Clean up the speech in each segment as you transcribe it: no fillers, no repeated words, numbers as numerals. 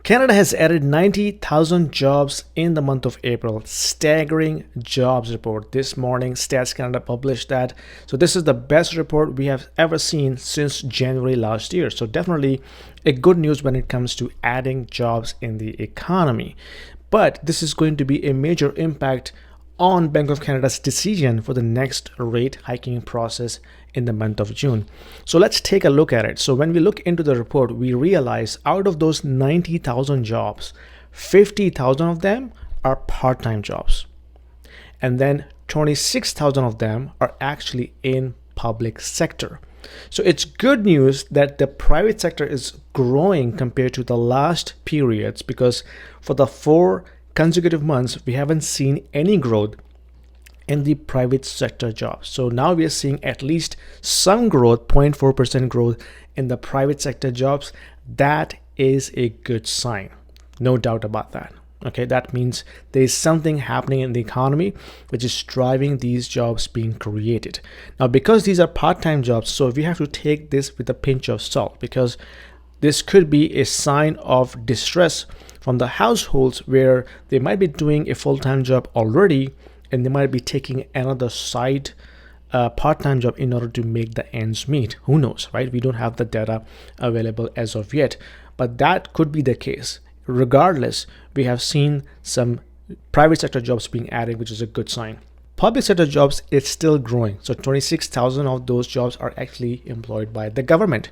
Canada has added 90,000 jobs in the month of April. Staggering jobs report. This morning, Stats Canada published that. So this is the best report we have ever seen since January last year. So definitely a good news when it comes to adding jobs in the economy. But this is going to be a major impact on Bank of Canada's decision for the next rate hiking process in the month of June. So let's take a look at it. So when we look into the report, we realize out of those 90,000 jobs, 50,000 of them are part-time jobs. And then 26,000 of them are actually in public sector. So it's good news that the private sector is growing compared to the last periods, because for the 4 consecutive months, we haven't seen any growth in the private sector jobs. So now we are seeing at least some growth, 0.4% growth in the private sector jobs. That is a good sign, no doubt about that. Okay, that means there is something happening in the economy which is driving these jobs being created. Now, because these are part-time jobs, so we have to take this with a pinch of salt, because this could be a sign of distress from the households where they might be doing a full-time job already and they might be taking another side part-time job in order to make the ends meet. Who knows, right? We don't have the data available as of yet, but that could be the case. Regardless, we have seen some private sector jobs being added, which is a good sign. Public sector jobs is still growing. So 26,000 of those jobs are actually employed by the government.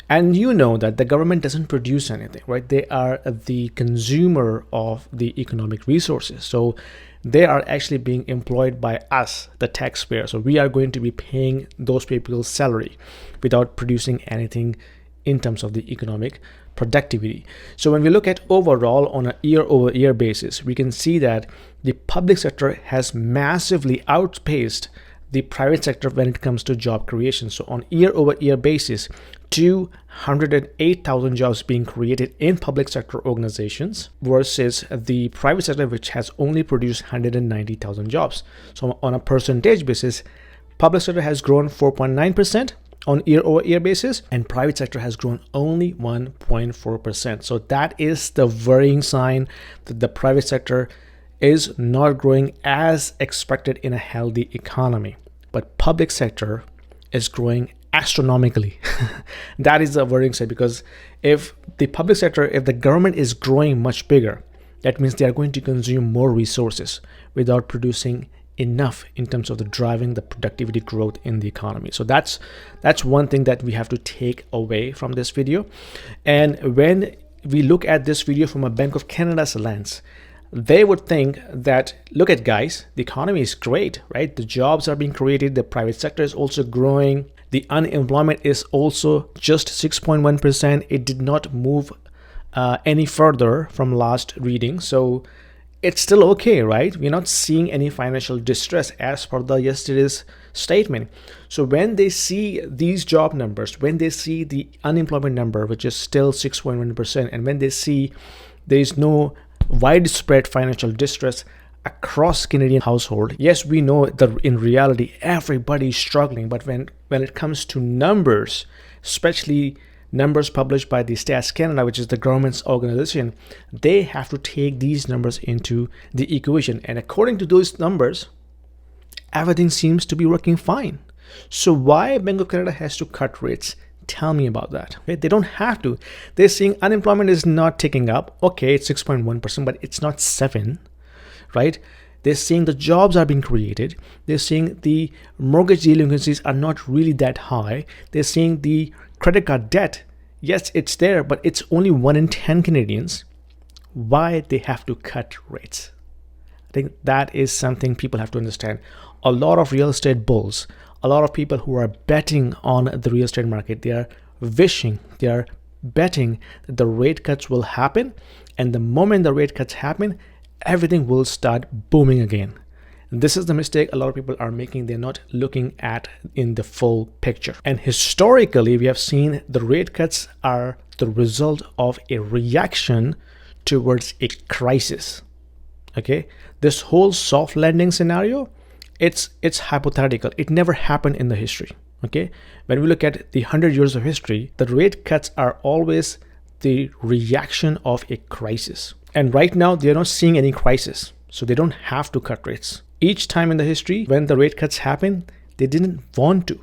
And you know that the government doesn't produce anything, right? They are the consumer of the economic resources. So they are actually being employed by us, the taxpayer. So we are going to be paying those people's salary without producing anything in terms of the economic productivity. So when we look at overall on a year-over-year basis, we can see that the public sector has massively outpaced the private sector when it comes to job creation. So on year-over-year basis, 208,000 jobs being created in public sector organizations versus the private sector, which has only produced 190,000 jobs. So on a percentage basis, public sector has grown 4.9% on year-over-year basis, and private sector has grown only 1.4%. So that is the worrying sign that the private sector is not growing as expected in a healthy economy. But public sector is growing astronomically. That is the worrying side, because if the public sector, if the government is growing much bigger, that means they are going to consume more resources without producing enough in terms of the driving the productivity growth in the economy. So that's one thing that we have to take away from this video. And when we look at this video from a Bank of Canada's lens, they would think that, look at guys, the economy is great, right? The jobs are being created, the private sector is also growing, the unemployment is also just 6.1%. It did not move any further from last reading. So it's still okay, right? We're not seeing any financial distress as per the yesterday's statement. So when they see these job numbers, when they see the unemployment number, which is still 6.1%, and when they see there is no widespread financial distress across Canadian household, yes, we know that in reality everybody is struggling, but when it comes to numbers, especially numbers published by the Stats Canada, which is the government's organization, they have to take these numbers into the equation. And according to those numbers, everything seems to be working fine. So why Bank of Canada has to cut rates? Tell me about that. Okay? They don't have to. They're saying unemployment is not ticking up. Okay, it's 6.1%, but it's not 7%, right? They're saying the jobs are being created. They're saying the mortgage delinquencies are not really that high. They're saying the credit card debt, yes, it's there, but it's only 1 in 10 Canadians. Why they have to cut rates? I think that is something people have to understand. A lot of real estate bulls, a lot of people who are betting on the real estate market, they are wishing, they are betting that the rate cuts will happen. And the moment the rate cuts happen, everything will start booming again. This is the mistake a lot of people are making. They're not looking at in the full picture. And historically, we have seen the rate cuts are the result of a reaction towards a crisis. Okay, this whole soft landing scenario, it's hypothetical. It never happened in the history. Okay, when we look at the 100 years of history, the rate cuts are always the reaction of a crisis. And right now, they're not seeing any crisis, so they don't have to cut rates. Each time in the history, when the rate cuts happen, they didn't want to.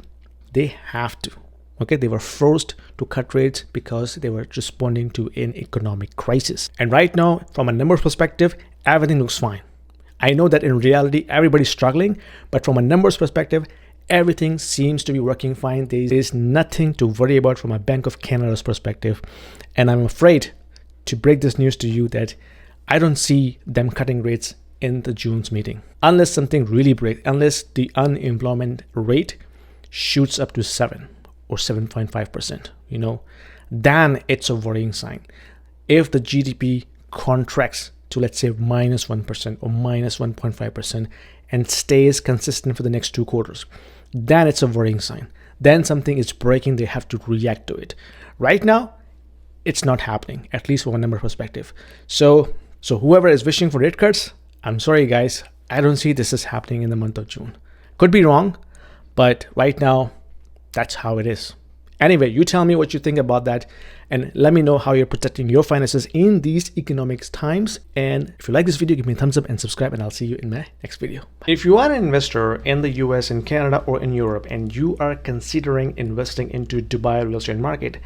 They have to. Okay, they were forced to cut rates because they were responding to an economic crisis. And right now, from a numbers perspective, everything looks fine. I know that in reality, everybody's struggling, but from a numbers perspective, everything seems to be working fine. There is nothing to worry about from a Bank of Canada's perspective. And I'm afraid to break this news to you that I don't see them cutting rates in the June's meeting. Unless something really breaks, unless the unemployment rate shoots up to 7 or 7.5%, then it's a worrying sign. If the GDP contracts to, let's say, -1% or -1.5% and stays consistent for the next 2 quarters, then it's a worrying sign. Then something is breaking, they have to react to it. Right now, it's not happening, at least from a number perspective. So whoever is wishing for rate cuts, I'm sorry guys, I don't see this is happening in the month of June. Could be wrong, but right now, that's how it is. Anyway, you tell me what you think about that and let me know how you're protecting your finances in these economic times. And if you like this video, give me a thumbs up and subscribe, and I'll see you in my next video. If you are an investor in the US, in Canada, or in Europe, and you are considering investing into Dubai real estate market,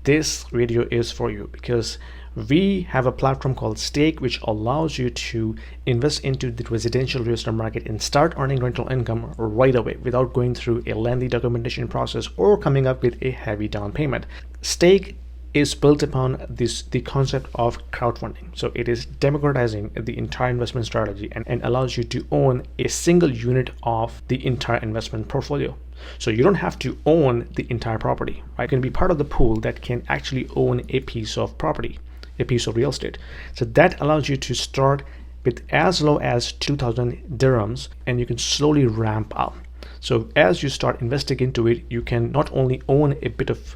this video is for you, because we have a platform called Stake, which allows you to invest into the residential real estate market and start earning rental income right away without going through a lengthy documentation process or coming up with a heavy down payment. Stake is built upon the concept of crowdfunding. So it is democratizing the entire investment strategy and allows you to own a single unit of the entire investment portfolio. So you don't have to own the entire property, right? You can be part of the pool that can actually own a piece of property, a piece of real estate. So that allows you to start with as low as 2,000 dirhams, and you can slowly ramp up. So as you start investing into it, you can not only own a bit of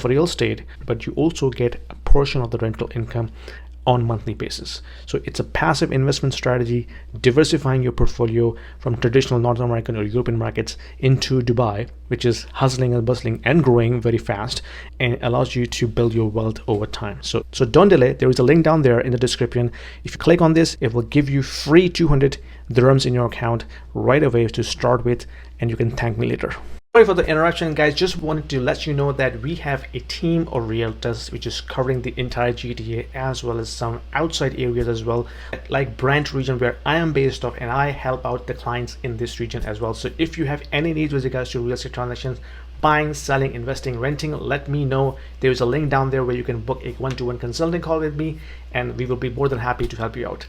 real estate, but you also get a portion of the rental income on monthly basis. So it's a passive investment strategy, diversifying your portfolio from traditional North American or European markets into Dubai, which is hustling and bustling and growing very fast, and allows you to build your wealth over time. So don't delay. There is a link down there in the description. If you click on this, it will give you free 200 dirhams in your account right away to start with, and you can thank me later. Sorry for the interruption, guys. Just wanted to let you know that we have a team of realtors which is covering the entire GTA as well as some outside areas as well, like Brent region where I am based off, and I help out the clients in this region as well. So if you have any needs with regards to real estate transactions, buying, selling, investing, renting, let me know. There is a link down there where you can book a one-to-one consulting call with me, and we will be more than happy to help you out.